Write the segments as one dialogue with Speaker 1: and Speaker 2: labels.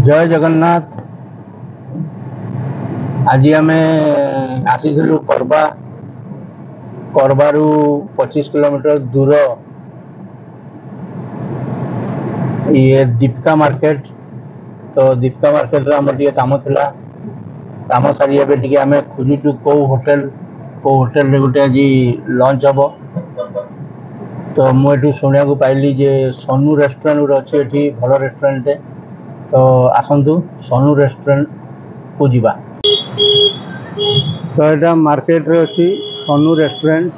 Speaker 1: जय जगन्नाथ। आज आम आसीलु करबा करबारू 25 किलोमीटर दूर ये दीपिका मार्केट। तो दीपिका मार्केट रे आम काम थिला, काम सारी एबे आम खोजुचु को होटल रे गोटे आज लंच हम। तो मुझे शुणा पाइली जे सोनू रेस्टोरेंट गोटे अच्छे ये भल रेस्टोरेंट। तो आसतु सोनू रेस्टोरेंट को जीवा। तो यहाँ मार्केट रे अच्छी सोनू रेस्टोरेंट।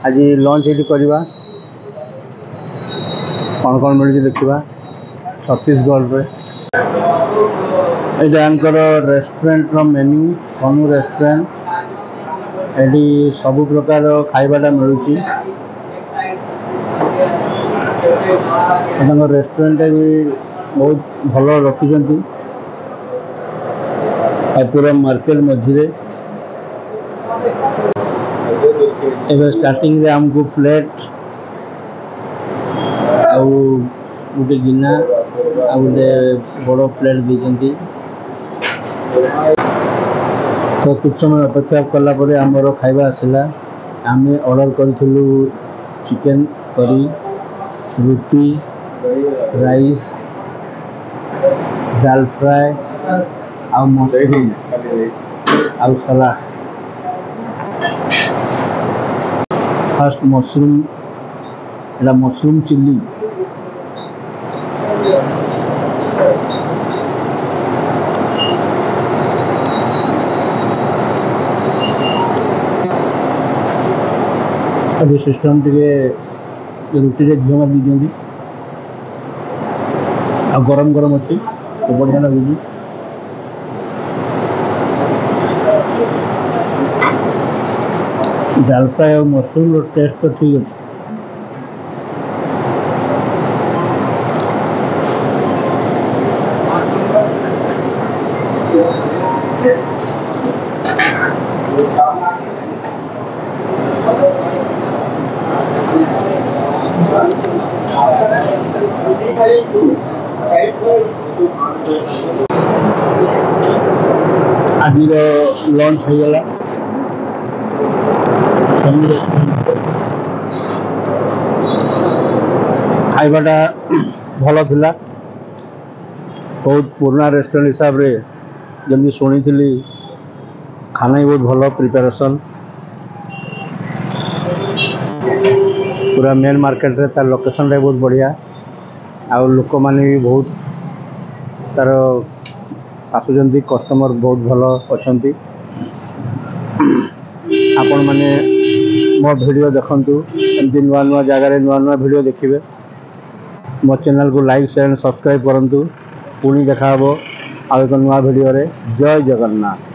Speaker 1: आज लंच ये करवा कौन कौन मिलूँ देखा छत्तीसगढ़ रे। यहाँ रेस्टोरेंट रो मेन्यू सोनू रेस्टोरेंट। ये सब प्रकार खाइबाटा मिलूँ। रेस्टोरेंट भी बहुत भल रखिंट पूरा मार्केट मझे। एवं स्टार्टिंग रे हमको प्लेट आउ गोटे गिना आ गोटे बड़ प्लेट दी। तो कुछ समय अपेक्षा कलापर आमर खाଇବା आसला। आम ऑर्डर करूँ चिकेन करी, रुटी, राइस, दाल फ्राए आउ मशरूम आउ सलाद। फर्स्ट मशरूम एला मशरूम चिल्ली। अभी सिस्टम टे रुटी रे घी मार दी आ गरम गरम अच्छी तो बढ़िया लगे। दाल फ्राए और मशरूम टेस्ट तो ठीक अच्छे। आज लंच हो गला खाइबाटा भल थिला। बहुत पुराना रेस्टोरेंट हिसाब रे जमी शुणी थी खाना ही बहुत भल प्रिपेरेसन। पूरा मेन मार्केट रे तार लोकेशन रे बहुत बढ़िया। आउ लोक माने भी बहुत तार आसुचंती, कस्टमर बहुत भल अच्छी। आपण माने मो वीडियो देखंतु, एमती नुआ नुआ जगार नुआ नुआ वीडियो देखिए। मो चैनल को लाइक शेयर सब्सक्राइब करंतु। पुणी देखा आउ एक नुआ वीडियो रे। जय जगन्नाथ।